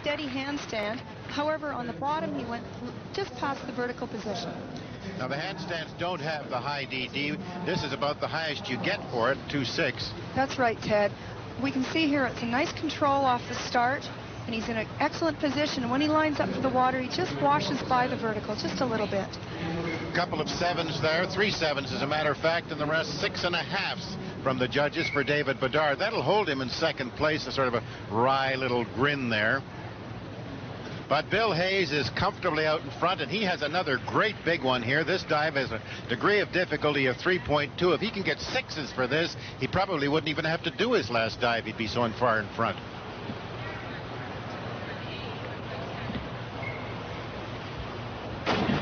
steady handstand. However, on the bottom, he went just past the vertical position. Now, the handstands don't have the high DD. This is about the highest you get for it, 2.6. That's right, Ted. We can see here it's a nice control off the start, and he's in an excellent position. When he lines up for the water, he just washes by the vertical just a little bit. A couple of sevens there, 3 sevens as a matter of fact, and the rest 6.5s from the judges for David Bedard. That'll hold him in second place, a sort of a wry little grin there. But Bill Hayes is comfortably out in front, and he has another great big one here. This dive has a degree of difficulty of 3.2. If he can get 6s for this, he probably wouldn't even have to do his last dive. He'd be so far in front.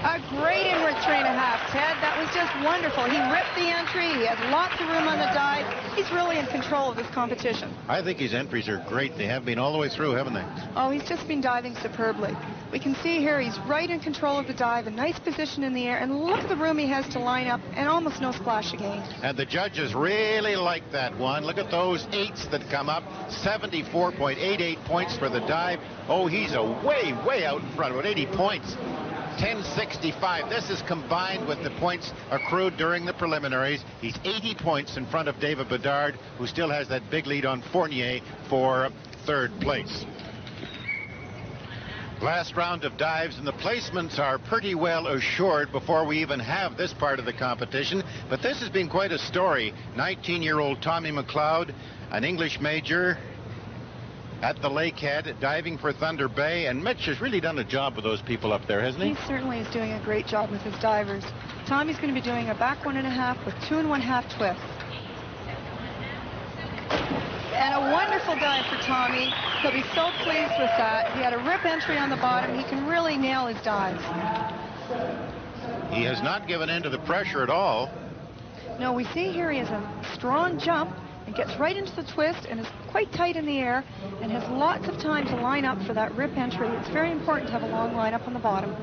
A great inward 3.5, Ted. That was just wonderful. He ripped the entry. He had lots of room on the dive. He's really in control of this competition. I think his entries are great. They have been all the way through, haven't they? Oh, he's just been diving superbly. We can see here he's right in control of the dive, a nice position in the air, and look at the room he has to line up, and almost no splash again. And the judges really like that one. Look at those 8s that come up. 74.88 points for the dive. Oh, he's a way out in front with 80 points. 10.65. This is combined with the points accrued during the preliminaries. He's 80 points in front of David Bedard, who still has that big lead on Fournier for third place. Last round of dives, and the placements are pretty well assured before we even have this part of the competition. But this has been quite a story. 19-year-old Tommy McLeod, an English major at the Lakehead, diving for Thunder Bay, and Mitch has really done a job with those people up there, hasn't he? He certainly is doing a great job with his divers. Tommy's going to be doing a back 1.5 with 2.5 twists. And a wonderful dive for Tommy. He'll be so pleased with that. He had a rip entry on the bottom. He can really nail his dives. He has not given in to the pressure at all. No, we see here he has a strong jump and gets right into the twist and is quite tight in the air and has lots of time to line up for that rip entry. It's very important to have a long line up on the bottom.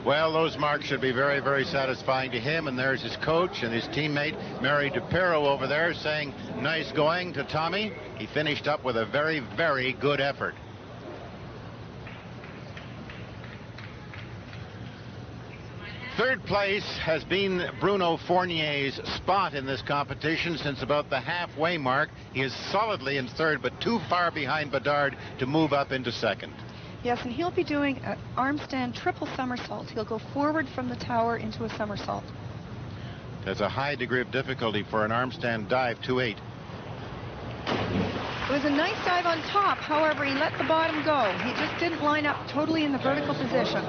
Well, those marks should be very, very satisfying to him, and there's his coach and his teammate, Mary DePiro, over there saying nice going to Tommy. He finished up with a very, very good effort. Third place has been Bruno Fournier's spot in this competition since about the halfway mark. He is solidly in third, but too far behind Bedard to move up into second. Yes, and he'll be doing an arm stand triple somersault. He'll go forward from the tower into a somersault. There's a high degree of difficulty for an arm stand dive, 2.8. It was a nice dive on top. However, he let the bottom go. He just didn't line up totally in the vertical position.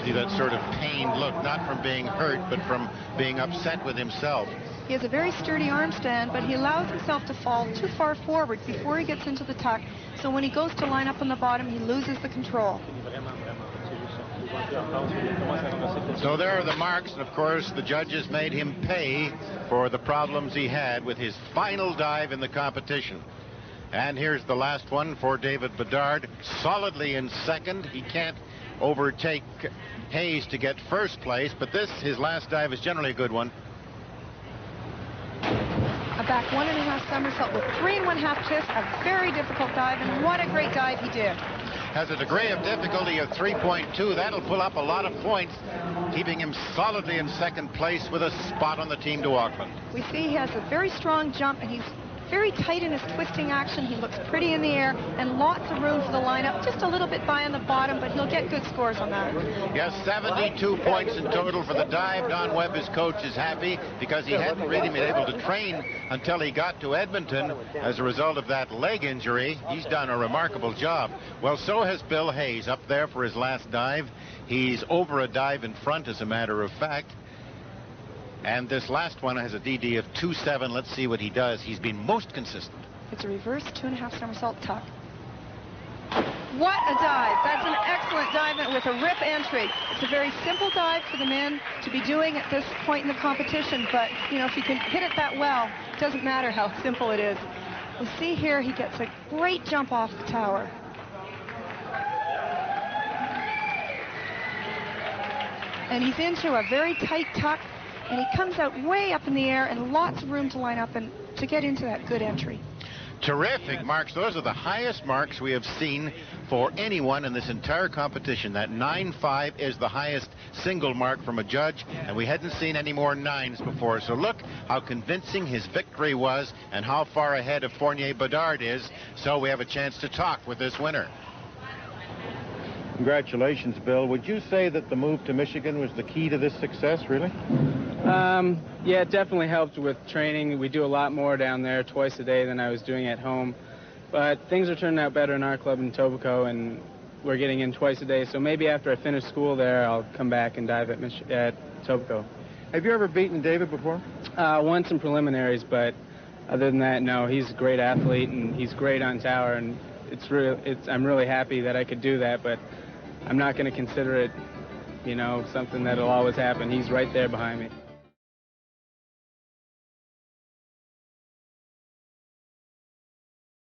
See that sort of pained look, not from being hurt, but from being upset with himself. He has a very sturdy arm stand, but he allows himself to fall too far forward before he gets into the tuck. So when he goes to line up on the bottom, he loses the control. So there are the marks, and of course the judges made him pay for the problems he had with his final dive in the competition. And here's the last one for David Bedard, solidly in second. He can't overtake Hayes to get first place, but this, his last dive, is generally a good one. A back 1.5 somersault with 3.5 twists, a very difficult dive, and what a great dive he did. Has a degree of difficulty of 3.2. That'll pull up a lot of points, keeping him solidly in second place with a spot on the team to Auckland. We see he has a very strong jump, and he's very tight in his twisting action. He looks pretty in the air, and lots of room for the lineup. Just a little bit by on the bottom, but he'll get good scores on that. Yes, 72 points in total for the dive. Don Webb, his coach, is happy because he hadn't really been able to train until he got to Edmonton as a result of that leg injury. He's done a remarkable job. Well, so has Bill Hayes up there for his last dive. He's over a dive in front, as a matter of fact. And this last one has a DD of 2.7. Let's see what he does. He's been most consistent. It's a reverse 2.5 somersault tuck. What a dive. That's an excellent dive with a rip entry. It's a very simple dive for the men to be doing at this point in the competition, but, you know, if you can hit it that well, it doesn't matter how simple it is. You see here, he gets a great jump off the tower. And he's into a very tight tuck, and he comes out way up in the air and lots of room to line up and to get into that good entry. Terrific marks. Those are the highest marks we have seen for anyone in this entire competition. That 9.5 is the highest single mark from a judge, and we hadn't seen any more 9s before. So look how convincing his victory was and how far ahead of Fournier Bedard is. So we have a chance to talk with this winner. Congratulations, Bill. Would you say that the move to Michigan was the key to this success, really? Yeah, it definitely helped with training. We do a lot more down there twice a day than I was doing at home. But things are turning out better in our club in Etobicoke, and we're getting in twice a day. So maybe after I finish school there, I'll come back and dive at Etobicoke. Have you ever beaten David before? Once in preliminaries, but other than that, no. He's a great athlete, and he's great on tower, and I'm really happy that I could do that, but I'm not going to consider it, you know, something that'll always happen. He's right there behind me.